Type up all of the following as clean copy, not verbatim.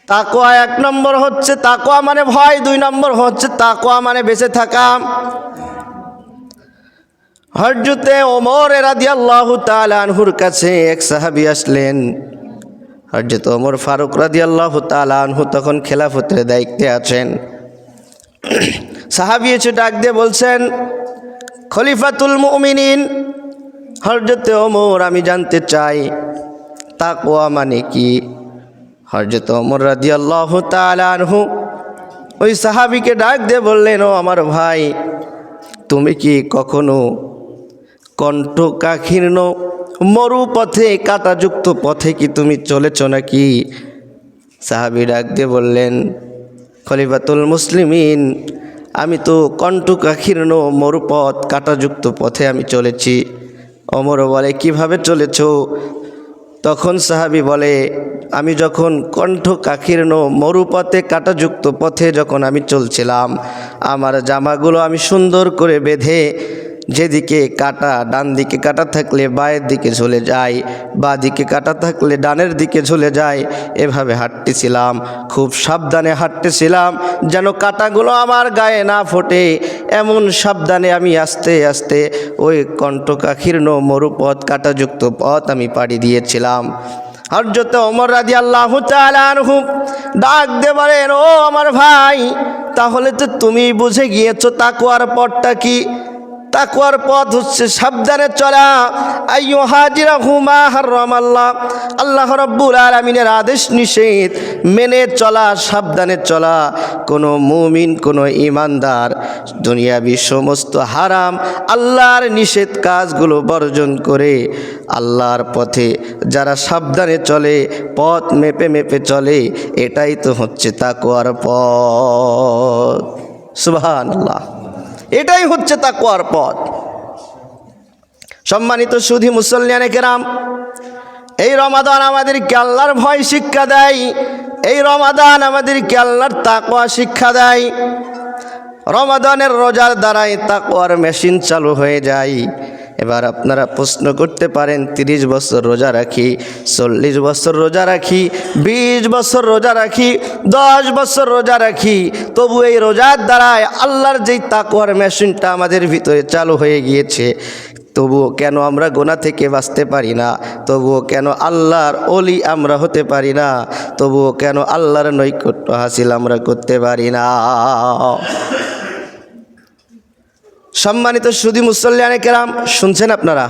তাকওয়া এক নম্বর হচ্ছে তাকওয়া মানে ভয়, দুই নম্বর হচ্ছে তাকওয়া মানে বেঁচে থাকা। হযরতে ওমর রাদিয়াল্লাহু তাআলা আনহুর কাছে এক সাহাবী আসলেন। হযরত ওমর ফারুক রাদিয়াল্লাহু তাআলা আনহু তখন খেলাফতের দায়িত্বে আছেন। সাহাবী এসে ডাক দিয়ে বলছেন, খলিফাতুল মুমিনিন হযরতে ওমর, আমি জানতে চাই তাকওয়া মানে কি। হযরত ওমর রাদিয়াল্লাহু তাআলা আনহু ওই সাহাবীকে ডাক দিয়ে বললেন, ও আমার ভাই, তুমি কি কখনো কণ্ঠকাকীর্ণ মরুপথে, কাঁটাযুক্ত পথে কি তুমি চলেছ নাকি? সাহাবী ডাক দিয়ে বললেন, খলিফাতুল মুসলিমিন, আমি তো কণ্ঠকাকীর্ণ মরুপথ, কাঁটাযুক্ত পথে আমি চলেছি। ওমর বলে, কিভাবে চলেছ? তখন সাহাবী বলে, আমি যখন কণ্ঠকাকীর্ণ মরুপথে, কাঁটাযুক্ত পথে যখন আমি চলছিলাম, আমার জামাগুলো আমি সুন্দর করে বেঁধে, যেদিকে কাটা, ডান দিকে কাটা থাকলে বাঁয়ের দিকে চলে যায়, বা দিকে কাটা থাকলে ডানের দিকে চলে যায়, এভাবে হাঁটতেছিলাম। খুব সাবধানে হাঁটতেছিলাম যেন কাটাগুলো আমার গায়ে না ফোটে, এমন সাবধানে আমি আস্তে আস্তে ওই কণ্ঠকাকীর্ণ মরুপথ, কাটাযুক্ত পথ আমি পাড়ি দিয়েছিলাম। হযরত ওমর রাদিয়াল্লাহু তাআলা আনহু ডাক দিয়ে বলেন, ও আমার ভাই, তাহলে তো তুমি বুঝে গিয়েছো তাকওয়ার পথটা কি। তাকওয়ার পথ হচ্ছে সাবধানে চলা, আইয়ুহাজিরাহু মা হারামাল্লাহ, আল্লাহ রাব্বুল আলামিনের আদেশ নিষেধ মেনে চলা, সাবধানে চলা। কোনো মুমিন, কোনো ঈমানদার দুনিয়াবি সমস্ত হারাম আল্লাহর নিষেধ কাজগুলো বর্জন করে আল্লাহর পথে যারা সাবধানে চলে, পথ মেপে মেপে চলে, এটাই তো হচ্ছে তাকওয়ার পথ। সুবহানাল্লাহ, এটাই হচ্ছে তাকওয়ার পথ। সম্মানিত সুধী মুসল্লিয়ানে কেরাম, এই রমাদান আমাদেরকে আল্লাহর ভয় শিক্ষা দেয়, এই রমাদান আমাদেরকে আল্লাহর তাকওয়া শিক্ষা দেয়। রমাদানের রোজার দ্বারাই তাকওয়ার মেশিন চালু হয়ে যায়। এবার আপনারা প্রশ্ন করতে পারেন, 30 বছর রোজা রাখি, 40 বছর রোজা রাখি, 20 বছর রোজা রাখি, 10 বছর রোজা রাখি, তবু এই রোজার দ্বারায় আল্লাহর যেই তাকওয়ার মেশিনটা আমাদের ভিতরে চালু হয়ে গিয়েছে, তবুও কেন আমরা গুনাহ থেকে বাঁচতে পারি না? তবুও কেন আল্লাহর ওলি আমরা হতে পারি না? তবুও কেন আল্লাহর নৈকট্য হাসিল আমরা করতে পারি না? সম্মানিত সুধী মুসল্লিয়ানে কেরাম, শুনছেন আপনারা?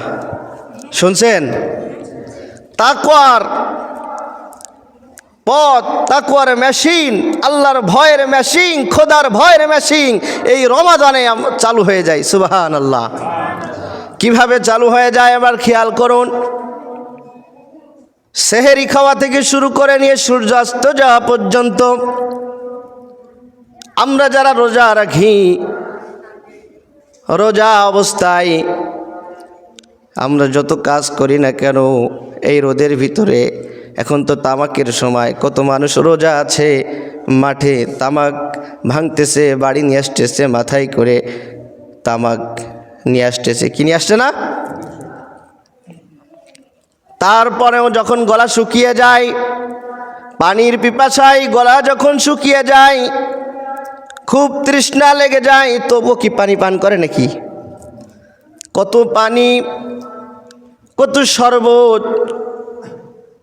শুনছেন? তাকওয়ার পথ, তাকওয়ার মেশিন, আল্লাহর ভয়ের মেশিন, খোদার ভয়ের মেশিন এই রমাদানে চালু হয়ে যায়। সুবহানাল্লাহ। কিভাবে চালু হয়ে যায় এবার খেয়াল করুন। সেহেরি খাওয়া থেকে শুরু করে নিয়ে সূর্যাস্ত যাওয়া পর্যন্ত আমরা যারা রোজা রাখি, রোজা অবস্থায় আমরা যত কাজ করি না কেন, এই রোদের ভিতরে, এখন তো তামাকের সময়, কত মানুষ রোজা আছে, মাঠে তামাক ভাঙতেছে, বাড়ি নিয়ে আসতেছে, মাথায় করে তামাক নিয়ে আসতেছে, কি নিয়ে আসছে না? তারপরেও যখন গলা শুকিয়ে যায়, পানির পিপাসায় গলা যখন শুকিয়ে যায়, খুব তৃষ্ণা লেগে যায়, তবুও কি পানি পান করে নাকি? কত পানি, কত শরবত,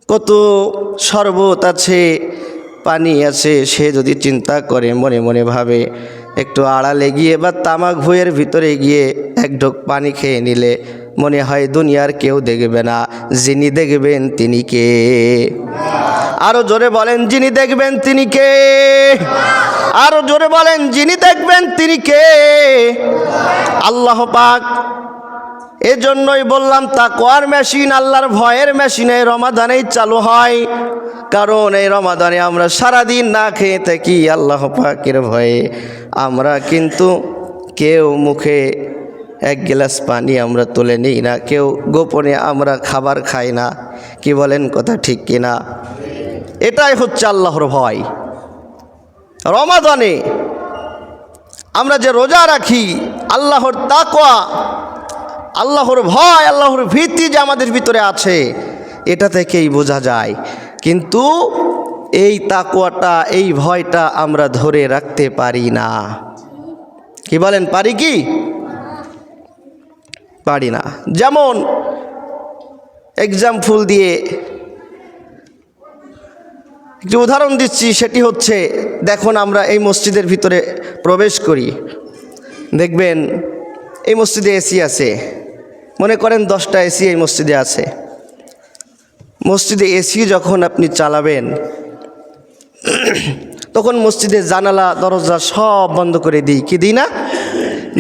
কত শরবত আছে, পানি আছে, সে যদি চিন্তা করে, মনে মনে ভাবে, একটু আড়ালে গিয়ে বা তামাক ভুঁইয়ের ভিতরে গিয়ে এক ঢোক পানি খেয়ে নিলে মনে হয় দুনিয়ার কেউ দেখবে না, যিনি দেখবেন তিনি কে? আরো জোরে বলেন, যিনি দেখবেন তিনি কে? আরো জোরে বলেন, যিনি দেখবেন তিনি কে? আল্লাহ পাক। এজন্যই বললাম তাকওয়ার মেশিন, আল্লাহর ভয়ের মেশিন এই রমাদানেই চালু হয়। কারণ এই রমাদানে আমরা সারাদিন না খেয়ে থাকি আল্লাহ পাকের ভয়ে। আমরা কিন্তু কেউ মুখে এক গ্লাস পানি আমরা তুলে নিই না, কেউ গোপনে আমরা খাবার খাই না। কি বলেন, কথা ঠিক কিনা? এটাই হচ্ছে আল্লাহর ভয়। রমাদানে আমরা যে রোজা রাখি, আল্লাহর তাকওয়া, আল্লাহর ভয়, আল্লাহর ভীতি যে আমাদের ভিতরে আছে, এটা থেকেই বোঝা যায়। কিন্তু এই তাকওয়াটা, এই ভয়টা আমরা ধরে রাখতে পারি না। কি বলেন, পারি কি? পারি না। যেমন এক্সাম্পল দিয়ে যে উদাহরণ দিচ্ছি, সেটি হচ্ছে, দেখুন আমরা এই মসজিদের ভিতরে প্রবেশ করি, দেখবেন এই মসজিদে এসি আছে, মনে করেন 10টা এসি এই মসজিদে আছে। মসজিদে এসি যখন আপনি চালাবেন, তখন মসজিদের জানালা দরজা সব বন্ধ করে দিই, কি দিই না?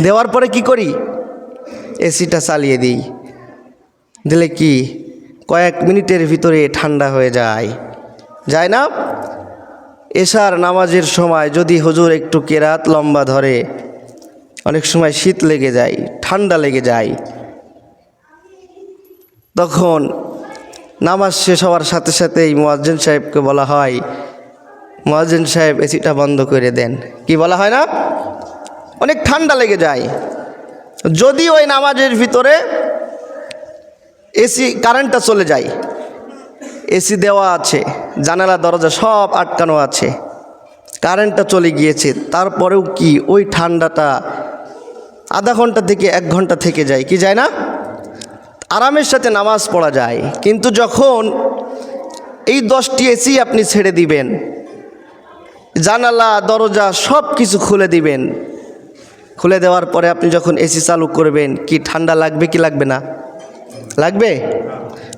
দেওয়ার পরে কি করি? এসিটা চালিয়ে দিই। দিলে কি কয়েক মিনিটের ভিতরে ঠান্ডা হয়ে যায়, যায় না? এশার নামাজের সময় যদি হুজুর একটু কেরাত লম্বা ধরে, অনেক সময় শীত লেগে যায়, ঠান্ডা লেগে যায়। তখন নামাজ শেষ হওয়ার সাথে সাথেই মুয়াজ্জিন সাহেবকে বলা হয়, মুয়াজ্জিন সাহেব এসিটা বন্ধ করে দেন। কি বলা হয় না? অনেক ঠান্ডা লেগে যায়। যদি ওই নামাজের ভিতরে এসি কারেন্টটা চলে যায়, এসি দেওয়া আছে, জানালা দরজা সব আটকানো আছে, কারেন্টটা চলে গিয়েছে, তারপরেও কি ওই ঠান্ডাটা আধা ঘন্টা থেকে 1 ঘন্টা থেকে যায়, কি যায় না? আরামের সাথে নামাজ পড়া যায়। কিন্তু যখন এই 10টি এসি আপনি ছেড়ে দিবেন, জানালা দরজা সব কিছু খুলে দিবেন, খুলে দেওয়ার পরে আপনি যখন এসি চালু করবেন, কি ঠান্ডা লাগবে কি লাগবে না? লাগবে।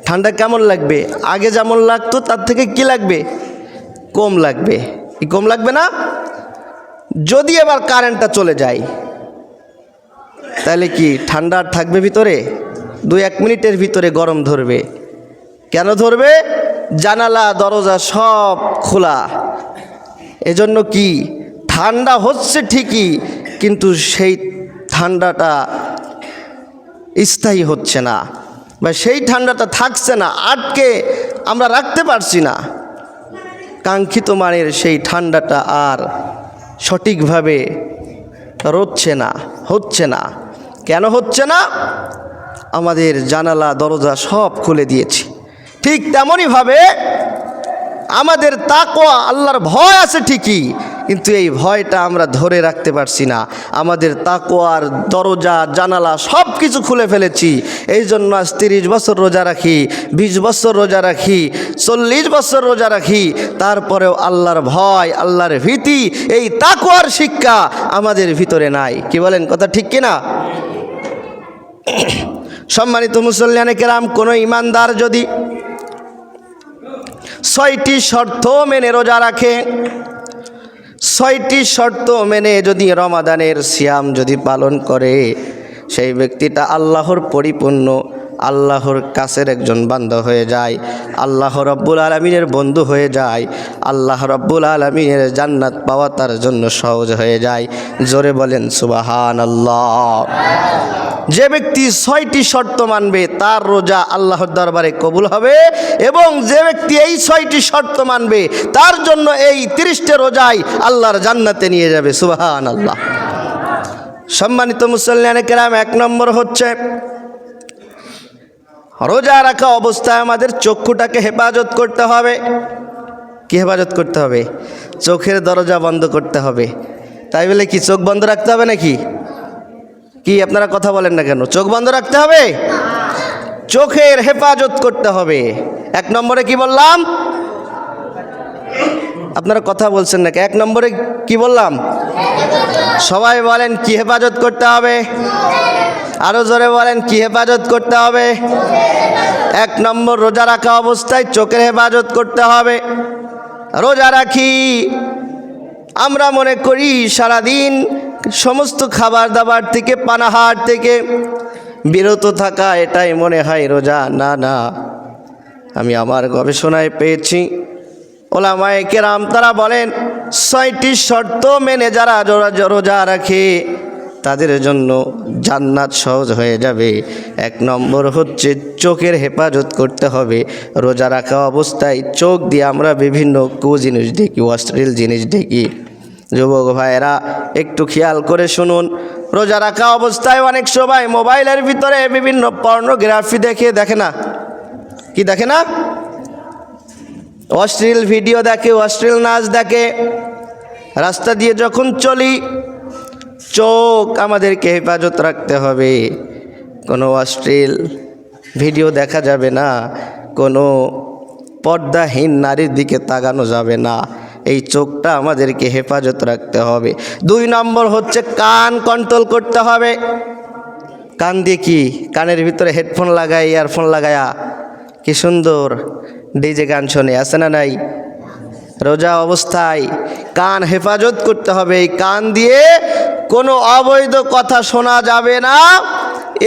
ঠান্ডা কেমন লাগবে? আগে যেমন লাগতো তার থেকে কি লাগবে? কম লাগবে। কি কম লাগবে না? যদি এবার কারেন্টটা চলে যায়, তাহলে কি ঠান্ডা আর থাকবে ভিতরে? 2-1 মিনিটের ভিতরে গরম ধরবে। কেন ধরবে? জানালা দরজা সব খোলা। এজন্য কি ঠান্ডা হচ্ছে ঠিকই, কিন্তু সেই ঠান্ডাটা স্থায়ী হচ্ছে না, বা সেই ঠান্ডাটা থাকছে না, আটকে আমরা রাখতে পারছি না। কাঙ্ক্ষিত মানের সেই ঠান্ডাটা আর সঠিকভাবে রচ্ছে না, হচ্ছে না। কেন হচ্ছে না? আমাদের জানালা দরজা সব খুলে দিয়েছি। ঠিক তেমনইভাবে আমাদের তাকওয়া, আল্লাহর ভয় আছে ঠিকই, কিন্তু এই ভয়টা আমরা ধরে রাখতে পারছি না। আমাদের তাকওয়ার দরজা জানালা সব কিছু খুলে ফেলেছি। এই জন্য আজ 30 বছর রোজা রাখি, 20 বছর রোজা রাখি, 40 বছর রোজা রাখি, তারপরেও আল্লাহর ভয়, আল্লাহর ভীতি, এই তাকওয়ার শিক্ষা আমাদের ভিতরে নাই। কি বলেন, কথা ঠিক কিনা? সম্মানিত মুসল্লিয়ানে কেরাম, কোনো ইমানদার যদি 6টি শর্ত মেনে রোজা রাখে, 6টি শর্ত মেনে যদি রমাদানের সিয়াম যদি পালন করে, সেই ব্যক্তিটা আল্লাহর পরিপূর্ণ, আল্লাহর কাছের একজন বান্দা হয়ে যায়, আল্লাহ রব্বুল আলামিনের বন্ধু হয়ে যায়, আল্লাহ রব্বুল আলামিনের জান্নাত পাওয়া তার জন্য সহজ হয়ে যায়। জোরে বলেন সুবহানাল্লাহ। যে ব্যক্তি 6টি শর্ত মানবে, তার রোজা আল্লাহর দরবারে কবুল হবে, এবং যে ব্যক্তি এই 6টি শর্ত মানবে, তার জন্য এই 30টা রোজাই আল্লাহর জান্নাতে নিয়ে যাবে। সুবহানাল্লাহ। সম্মানিত মুসল্লিয়ানে কেরাম, 1 নম্বর হচ্ছে রোজা রাখা অবস্থায় আমাদের চক্ষুটাকে হেফাজত করতে হবে। কি হেফাজত করতে হবে? চোখের দরজা বন্ধ করতে হবে। তাই বলে কি চোখ বন্ধ রাখতে হবে নাকি? কি আপনারা কথা বলেন না কেন? চোখ বন্ধ রাখতে হবে? চোখের হেফাজত করতে হবে। 1 নম্বরে কি বললাম? আপনারা কথা বলছেন নাকি? 1 নম্বরে কি বললাম? সবাই বলেন কি হেফাজত করতে হবে? আরো জোরে বলেন কি হেফাজত করতে হবে? 1 নম্বর, রোজা রাখা অবস্থায় চোখের হেফাজত করতে হবে। রোজা রাখি, আমরা মনে করি সারাদিন সমস্ত খাবার দাবার থেকে, পানাহার থেকে বিরত থাকা, এটাই মনে হয় রোজা। না না, আমি আমার গবেষণায় পেয়েছি, ওলামায়ে কেরাম তারা বলেন 6টি শর্ত মেনে যারা রোজা রাখে, তাদের জন্য জান্নাত সহজ হয়ে যাবে। 1 নম্বর হচ্ছে চোখের হেফাজত করতে হবে। রোজা রাখা অবস্থায় চোখ দিয়ে আমরা বিভিন্ন জিনিস দেখি, অশ্লীল জিনিস দেখি। যুবক ভাইয়েরা একটু খেয়াল করে শুনুন, রোজা রাখা অবস্থায় অনেক সময় মোবাইলের ভিতরে বিভিন্ন পর্নোগ্রাফি দেখে না? কি দেখে না? অশ্লীল ভিডিও দেখে, অশ্লীল নাচ দেখে। রাস্তা দিয়ে যখন চলি চোখ আমাদেরকে হেফাজত রাখতে হবে, কোনো অশ্লীল ভিডিও দেখা যাবে না, কোনো পর্দাহীন নারীর দিকে তাকানো যাবে না। এই চোখটা আমাদেরকে হেফাজত রাখতে হবে। 2 নম্বর হচ্ছে কান কন্ট্রোল করতে হবে। কান দিয়ে কি, কানের ভিতরে হেডফোন লাগায়, ইয়ারফোন লাগায়া কি সুন্দর ডিজে গান শোনে, আছে না নাই? রোজা অবস্থায় কান হেফাজত করতে হবে। এই কান দিয়ে কোনো অবৈধ কথা শোনা যাবে না,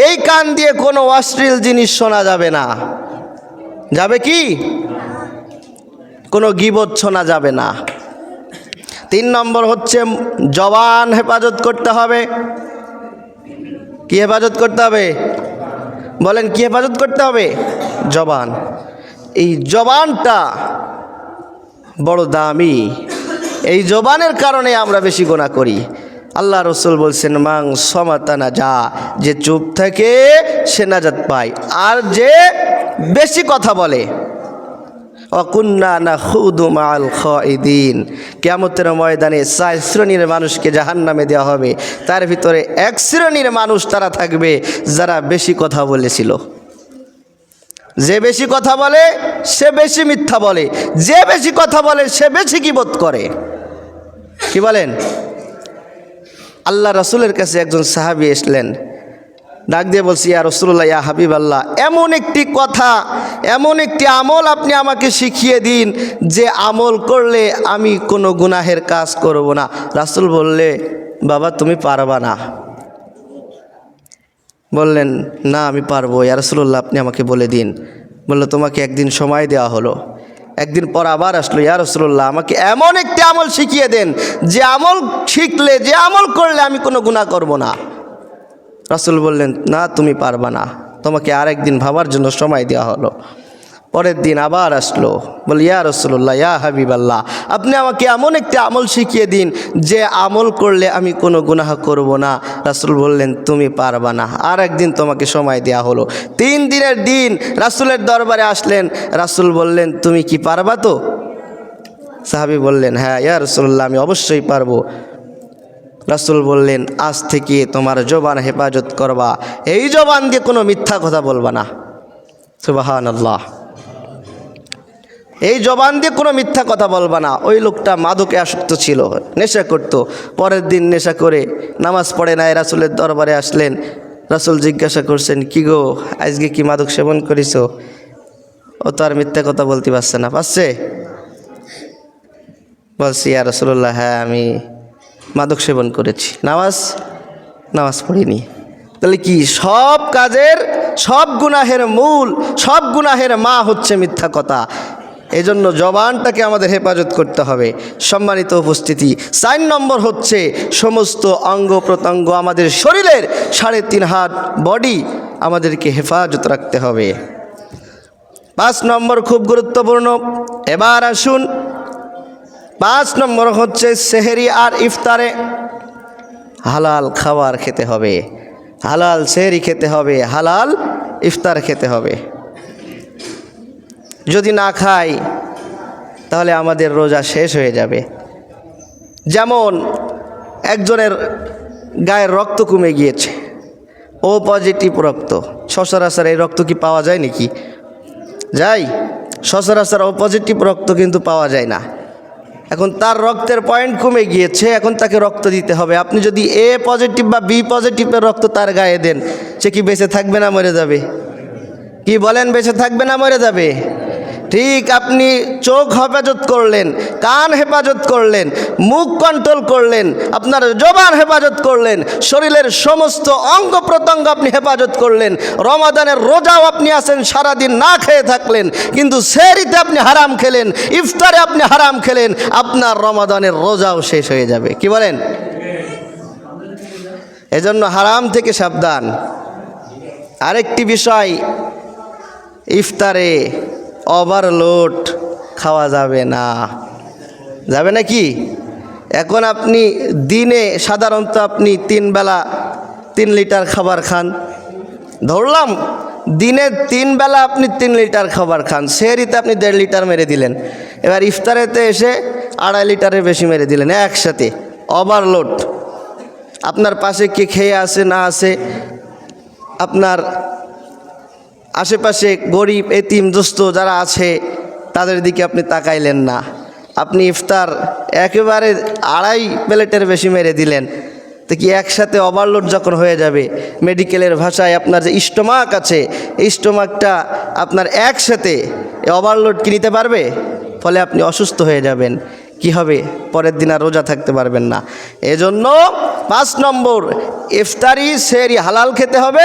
এই কান দিয়ে কোনো অশ্লীল জিনিস শোনা যাবে না। যাবে কি? কোনো গীবত শোনা যাবে না। 3 নম্বর হচ্ছে জবান হেফাজত করতে হবে। কি হেফাজত করতে হবে? বলেন কি হেফাজত করতে হবে? জবান। এই জবানটা বড় দামি, এই জবানের কারণে আমরা বেশি গুনাহ করি। আল্লাহ রসুল বলছেন মাং সমাতানা, যা যে চুপ থাকে সে নাজাত পায়, আর যে বেশি কথা বলে অকুন্না নাখুদু মাআল খাইদিন, কিয়ামতের ময়দানে 4 শ্রেণীর মানুষকে জাহান্নামে দেওয়া হবে। তার ভিতরে 1 শ্রেণীর মানুষ তারা থাকবে যারা বেশি কথা বলেছিল। যে বেশি কথা বলে সে বেশি মিথ্যা বলে, যে বেশি কথা বলে সে বেশি গীবত করে। কি বলেন? আল্লাহ রাসূলের কাছে একজন সাহাবী আসলেন, ডাক দিয়ে বলছি, ইয়া রাসূলুল্লাহ, ইয়া হাবিব আল্লাহ, এমন একটি কথা, এমন একটি আমল আপনি আমাকে শিখিয়ে দিন যে আমল করলে আমি কোনো গুনাহের কাজ করব না। রাসূল বললে, বাবা তুমি পারবা না। বললেন, না আমি পারবো। ইয়া রাসূলুল্লাহ আপনি আমাকে বলে দিন। বললো, তোমাকে একদিন সময় দেওয়া হলো। একদিন পর আবার আসলো, ইয়া রাসূলুল্লাহ আমাকে এমন একটি আমল শিখিয়ে দেন যে আমল শিখলে, যে আমল করলে আমি কোনো গুনাহ করব না। রাসূল বললেন, না তুমি পারবা না, তোমাকে আরেকদিন ভাবার জন্য সময় দেওয়া হলো। পরের দিন আবার আসলো, বল ইয়া রাসূলুল্লাহ, ইয়া হাবিবাল্লাহ আপনি আমাকে এমন একটি আমল শিখিয়ে দিন যে আমল করলে আমি কোনো গুনাহ করব না। রাসূল বললেন, তুমি পারবা না, আর একদিন তোমাকে সময় দেওয়া হলো। 3 দিনের দিন রাসূলের দরবারে আসলেন। রাসূল বললেন, তুমি কি পারবা তো? সাহাবী বললেন, হ্যাঁ ইয়া রাসূলুল্লাহ আমি অবশ্যই পারবো। রাসূল বললেন, আজ থেকে তোমার জবান হেফাজত করবা, এই জবান দিয়ে কোনো মিথ্যা কথা বলবা না। সুবহানাল্লাহ। এই জবান দিয়ে কোনো মিথ্যা কথা বলবা না। ওই লোকটা মাদকে আসক্ত ছিল, নেশা করত। পরের দিন নেশা করে নামাজ পড়ে নাই, রাসূলের দরবারে আসলেন। রাসূল জিজ্ঞাসা করছেন, কি গো আজকে কি মাদক সেবন করেছো? ও তো আর মিথ্যা কথা বলতে পারছে না। পারছে? বলছি, ইয়া রাসূলুল্লাহ হ্যাঁ আমি মাদক সেবন করেছি, নামাজ পড়িনি। তাহলে কি? সব কাজের, সব গুনাহের মূল, সব গুনাহের মা হচ্ছে মিথ্যা কথা। এই জন্য জবানটাকে আমাদের হেফাজত করতে হবে। সম্মানিত উপস্থিতি, 4 নম্বর হচ্ছে সমস্ত অঙ্গ প্রত্যঙ্গ, আমাদের শরীরের 3.5 হাত বডি আমাদেরকে হেফাজত রাখতে হবে। 5 নম্বর খুব গুরুত্বপূর্ণ। এবার আসুন, 5 নম্বর হচ্ছে সেহরি আর ইফতারে হালাল খাবার খেতে হবে, হালাল সেহরি খেতে হবে, হালাল ইফতার খেতে হবে। যদি না খাই তাহলে আমাদের রোজা শেষ হয়ে যাবে। যেমন একজনের গায়ের রক্ত কমে গিয়েছে, ও পজিটিভ রক্ত। সচরাচর এই রক্ত কি পাওয়া যায় নাকি? যায়? সচরাচর ও পজিটিভ রক্ত কিন্তু পাওয়া যায় না। এখন তার রক্তের পয়েন্ট কমে গিয়েছে, এখন তাকে রক্ত দিতে হবে। আপনি যদি এ পজিটিভ বা বি পজিটিভের রক্ত তার গায়ে দেন, সে কি বেঁচে থাকবে না মরে যাবে? কি বলেন, বেঁচে থাকবে না মরে যাবে? ঠিক আপনি চোখ হেফাজত করলেন, কান হেফাজত করলেন, মুখ কন্ট্রোল করলেন, আপনার জবান হেফাজত করলেন, শরীরের সমস্ত অঙ্গ প্রত্যঙ্গ আপনি হেফাজত করলেন। রমাদানের রোজাও আপনি আছেন, সারাদিন না খেয়ে থাকলেন, কিন্তু সেহরিতে আপনি হারাম খেলেন, ইফতারে আপনি হারাম খেলেন, আপনার রমাদানের রোজাও শেষ হয়ে যাবে। কি বলেন? এজন্য হারাম থেকে সাবধান। আরেকটি বিষয়, ইফতারে ওভারলোড খাওয়া যাবে না। যাবে না কি? এখন আপনি দিনে সাধারণত আপনি 3 বেলা 3 লিটার খাবার খান, ধরলাম দিনে 3 বেলা আপনি 3 লিটার খাবার খান, সেহরিতে আপনি 1.5 লিটার মেরে দিলেন, এবার ইফতারেতে এসে 2.5 লিটারের বেশি মেরে দিলেন একসাথে, ওভারলোড। আপনার পাশে কে খেয়ে আসে না আসে, আপনার আশেপাশে গরিব এতিম দুস্থ যারা আছে তাদের দিকে আপনি তাকাইলেন না, আপনি ইফতার একেবারে 2.5 প্লেটের বেশি মেরে দিলেন। তো কি একসাথে ওভারলোড যখন হয়ে যাবে, মেডিকেলের ভাষায় আপনার যে স্টোমাক আছে, এই স্টোমাকটা আপনার একসাথে ওভারলোড কি নিতে পারবে? ফলে আপনি অসুস্থ হয়ে যাবেন। কি হবে? পরের দিন আর রোজা থাকতে পারবেন না। এজন্য 5 নম্বর, ইফতারি সেহরি হালাল খেতে হবে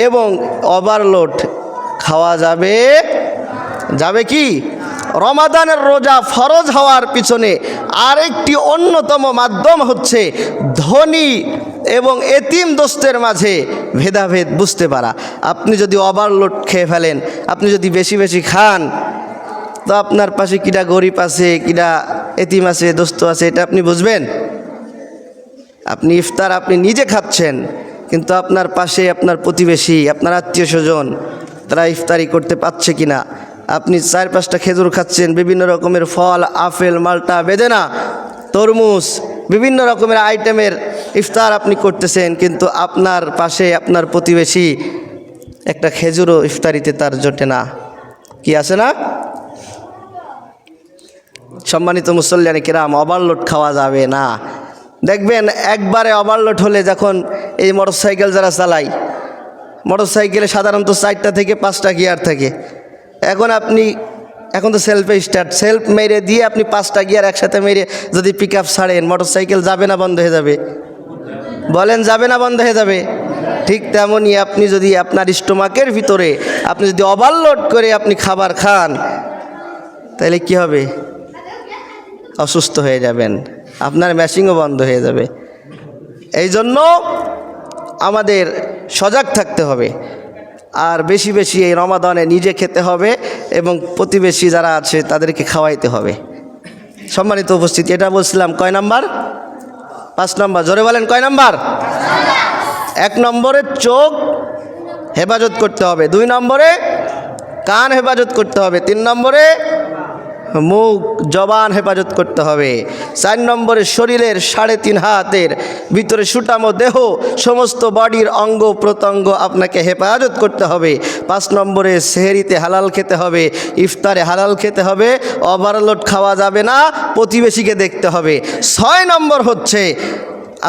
এবং ওভারলোড খাওয়া যাবে কি? রমাদানের রোজা ফরজ হওয়ার পিছনে আরেকটি অন্যতম মাধ্যম হচ্ছে ধনী এবং এতিম দোস্তের মাঝে ভেদাভেদ বুঝতে পারা। আপনি যদি ওভারলোড খেয়ে ফেলেন, আপনি যদি বেশি বেশি খান, তো আপনার পাশে কিটা গরিব আছে, কিটা এতিম আছে, দোস্ত আছে, এটা আপনি বুঝবেন? আপনি ইফতার আপনি নিজে খাচ্ছেন, কিন্তু আপনার পাশে আপনার প্রতিবেশী, আপনার আত্মীয় স্বজন, তারা ইফতারি করতে পারছে কিনা? আপনি 4-5টা খেজুর খাচ্ছেন, বিভিন্ন রকমের ফল, আপেল, মাল্টা, বেদেনা, তরমুজ, বিভিন্ন রকমের আইটেমের ইফতার আপনি করতেছেন, কিন্তু আপনার পাশে আপনার প্রতিবেশী একটা খেজুরও ইফতারিতে তার জোটে না। কি আছে না? সম্মানিত মুসল্লিয়ানে কিরাম, ওভারলোড খাওয়া যাবে না। দেখবেন একবারে ওভারলোড হলে, যখন এই মোটরসাইকেল যারা চালায়, মোটরসাইকেলে সাধারণত 4টা থেকে 5টা গিয়ার থাকে। এখন তো সেলফে স্টার্ট, সেলফ মেরে দিয়ে আপনি 5টা গিয়ার একসাথে মেরে যদি পিক আপ ছাড়েন, মোটরসাইকেল যাবে না বন্ধ হয়ে যাবে? বলেন, যাবে না বন্ধ হয়ে যাবে? ঠিক তেমনই আপনি যদি আপনার স্টোমাকের ভিতরে আপনি যদি ওভারলোড করে আপনি খাবার খান, তাহলে কি হবে? অসুস্থ হয়ে যাবেন, আপনার ম্যাশিংও বন্ধ হয়ে যাবে। এই জন্য আমাদের সজাগ থাকতে হবে, আর বেশি বেশি এই রমাদানে নিজে খেতে হবে এবং প্রতিবেশী যারা আছে তাদেরকে খাওয়াইতে হবে। সম্মানিত উপস্থিতি, এটা বলছিলাম কয় নাম্বার? 5 নম্বর। জোরে বলেন, কয় নাম্বার? 1 নম্বরে চোখ হেফাজত করতে হবে, 2 নম্বরে কান হেফাজত করতে হবে, 3 নম্বরে মুখ জবান হেফাজত করতে হবে, 4 নম্বরে শরীরের 3.5 হাতের ভিতরে সুটামো দেহ সমস্ত বডির অঙ্গ প্রত্যঙ্গ আপনাকে হেফাজত করতে হবে, 5 নম্বরে সেহরিতে হালাল খেতে হবে, ইফতারে হালাল খেতে হবে, ওভারলোড খাওয়া যাবে না, প্রতিবেশীকে দেখতে হবে। 6 নম্বর হচ্ছে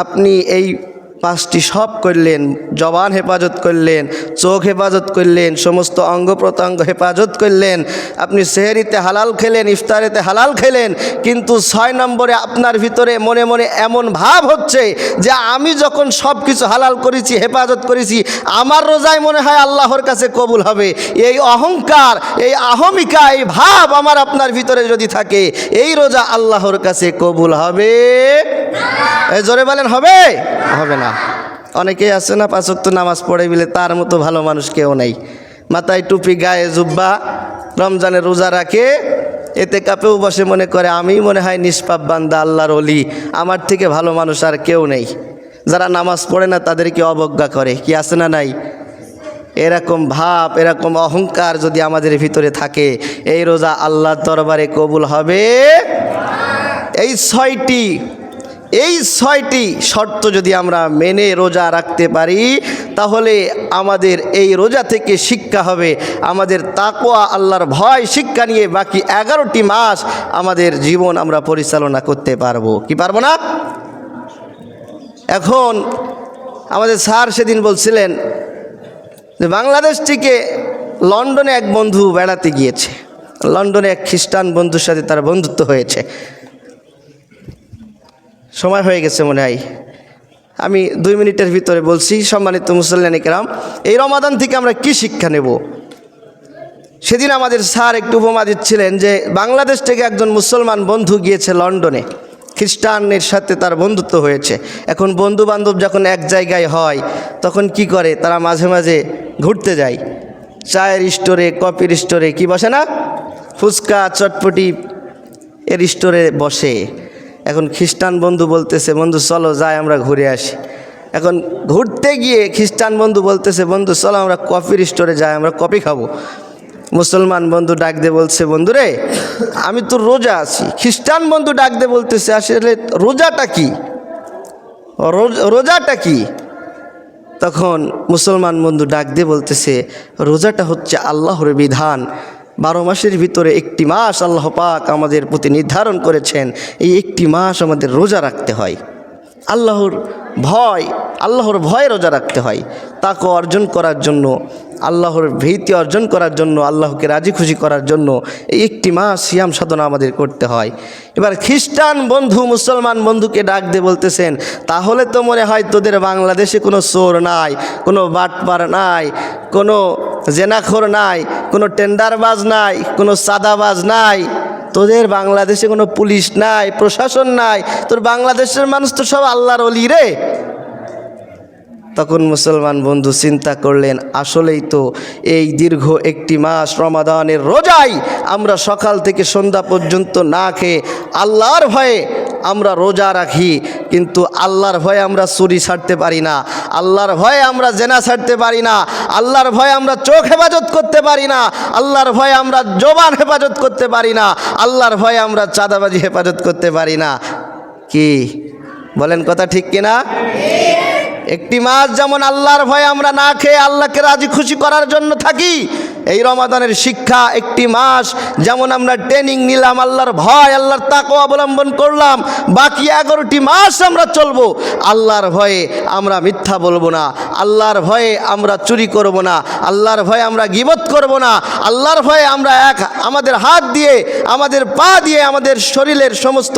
আপনি এই 5টি সব করলেন, জবান হেফাজত করলেন, চোখ হেফাজত করলেন, সমস্ত অঙ্গ প্রত্যঙ্গ হেফাজত করলেন, আপনি সেহরিতে হালাল খেলেন, ইফতারেতে হালাল খেলেন, কিন্তু 6 নম্বরে আপনার ভিতরে মনে মনে এমন ভাব হচ্ছে যে আমি যখন সব কিছু হালাল করেছি, হেফাজত করেছি, আমার রোজায় মনে হয় আল্লাহর কাছে কবুল হবে। এই অহংকার, এই আহমিকা, এই ভাব আমার আপনার ভিতরে যদি থাকে, এই রোজা আল্লাহর কাছে কবুল হবে? এই জোরে বলেন, হবে? হবে না। অনেকেই আছে না 5 ওয়াক্ত নামাজ পড়ে বলে তার মতো ভালো মানুষ কেউ নেই, মাথায় টুপি, গায়ে জুব্বা, রমজানের রোজা রাখে, এতে কাপেও বসে, মনে করে আমি মনে হয় নিষ্পাপ বান্দা, আল্লাহর ওলি, আমার থেকে ভালো মানুষ আর কেউ নেই। যারা নামাজ পড়ে না তাদেরকে অবজ্ঞা করে। কি আছে না নাই? এরকম ভাব, এরকম অহংকার যদি আমাদের ভিতরে থাকে, এই রোজা আল্লাহর দরবারে কবুল হবে? এই ছয়টি শর্ত যদি আমরা মেনে রোজা রাখতে পারি, তাহলে আমাদের এই রোজা থেকে শিক্ষা হবে, আমাদের তাকওয়া, আল্লাহর ভয় শিক্ষা নিয়ে বাকি 11টি মাস আমাদের জীবন আমরা পরিচালনা করতে পারবো। কি পারবো না? এখন আমাদের স্যার সেদিন বলছিলেন যে বাংলাদেশ থেকে লন্ডনে এক বন্ধু বেড়াতে গিয়েছে, লন্ডনে এক খ্রিস্টান বন্ধুর সাথে তার বন্ধুত্ব হয়েছে। সময় হয়ে গেছে মনে হয়, আমি 2 মিনিটের ভিতরে বলছি। সম্মানিত মুসল্লিয়ানে কেরাম, এই রমাদান থেকে আমরা কি শিক্ষা নেব? সেদিন আমাদের স্যার একটু উপমা দিচ্ছিলেন যে বাংলাদেশ থেকে একজন মুসলমান বন্ধু গিয়েছে লন্ডনে, খ্রিস্টানের সাথে তার বন্ধুত্ব হয়েছে। এখন বন্ধু বান্ধব যখন এক জায়গায় হয়, তখন কি করে? তারা মাঝে মাঝে ঘুরতে যায়, চায়ের স্টোরে, কফির স্টোরে, কি বসে না, ফুচকা চটপটি এর স্টোরে বসে। এখন খ্রিস্টান বন্ধু বলতেছে, বন্ধু চলো যাই আমরা ঘুরে আসি। এখন ঘুরতে গিয়ে খ্রিস্টান বন্ধু বলতেছে, বন্ধু চলো আমরা কফির স্টোরে যাই, আমরা কফি খাবো। মুসলমান বন্ধু ডাক দিয়ে বলছে, বন্ধু রে আমি তো রোজা আছি। খ্রিস্টান বন্ধু ডাক দিয়ে বলতেছে, আসলে রোজাটা কি, রোজাটা কি? তখন মুসলমান বন্ধু ডাক দিয়ে বলতেছে, রোজাটা হচ্ছে আল্লাহর বিধান। 12 মাসের ভিতরে একটি মাস আল্লাহ পাক আমাদের প্রতি নির্ধারণ করেছেন, এই একটি মাস আমাদের রোজা রাখতে হয়। আল্লাহর ভয় রোজা রাখতে হয়। তাকওয়া অর্জন করার জন্য, আল্লাহর ভীতি অর্জন করার জন্য, আল্লাহকে রাজি খুশি করার জন্য এই একটি মাস সিয়াম সাধনা আমাদের করতে হয়। এবার খ্রিস্টান বন্ধু মুসলমান বন্ধুকে ডাক দিয়ে বলতেছেন, তাহলে তো মনে হয় তোদের বাংলাদেশে কোনো চোর নাই, কোনো বাটপার নাই, কোনো জেনাখোর নাই, কোনো টেন্ডারবাজ নাই, কোনো সাদাবাজ নাই, তোদের বাংলাদেশে কোনো পুলিশ নাই, প্রশাসন নাই, তোর বাংলাদেশের মানুষ তো সব আল্লাহর ওলি রে। তখন মুসলমান বন্ধু চিন্তা করলেন, আসলেই তো এই দীর্ঘ একটি মাস রমাদানের রোজায় আমরা সকাল থেকে সন্ধ্যা পর্যন্ত না খেয়ে আল্লাহর ভয়ে আমরা রোজা রাখি, কিন্তু আল্লাহর ভয়ে আমরা চুরি ছাড়তে পারি না, আল্লাহর ভয়ে আমরা জেনা ছাড়তে পারি না, আল্লাহর ভয়ে আমরা চোখ হেফাজত করতে পারি না, আল্লাহর ভয়ে আমরা জবান হেফাজত করতে পারি না, আল্লাহর ভয়ে আমরা চাঁদাবাজি হেফাজত করতে পারি না। কি বলেন, কথা ঠিক কিনা? একটি মাস যেমন আল্লাহর ভয়ে আমরা না খেয়ে আল্লাহকে রাজি খুশি করার জন্য থাকি, এই রমাদানের শিক্ষা একটি মাস যেমন আমরা ট্রেনিং নিলাম, আল্লাহর ভয় আল্লাহর তাকওয়া অবলম্বন করলাম, বাকি 11টি মাস আমরা চলবো আল্লাহর ভয়ে। আমরা মিথ্যা বলবো না, আল্লাহর ভয়ে আমরা চুরি করব না, আল্লাহর ভয়ে আমরা গীবত করব না, আল্লাহর ভয়ে আমরা আমাদের হাত দিয়ে, আমাদের পা দিয়ে, আমাদের শরীরের সমস্ত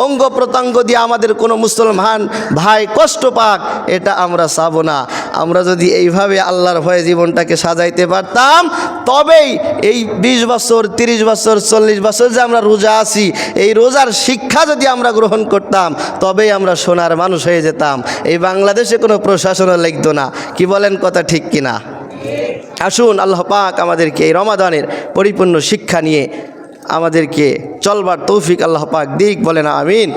অঙ্গ প্রত্যঙ্গ দিয়ে আমাদের কোনো মুসলমান ভাই কষ্ট পাক, এটা আমরা চাবো না। আমরা যদি এইভাবে আল্লাহর ভয়ে জীবনটাকে সাজাইতে পারতাম, তবেই এই 20 বছর 30 বছর 40 বছর যে আমরা রোজা আছি, এই রোজার শিক্ষা যদি আমরা গ্রহণ করতাম, তবেই আমরা সোনার মানুষ হয়ে যেতাম, এই বাংলাদেশে কোনো প্রশাসনও লিখতো না। কি বলেন, কথা ঠিক কিনা? আসুন আল্লাহ পাক আমাদেরকে এই রমাদানের পরিপূর্ণ শিক্ষা নিয়ে আমাদেরকে চলবার তৌফিক আল্লাহ পাক দিক, বলেন আমিন।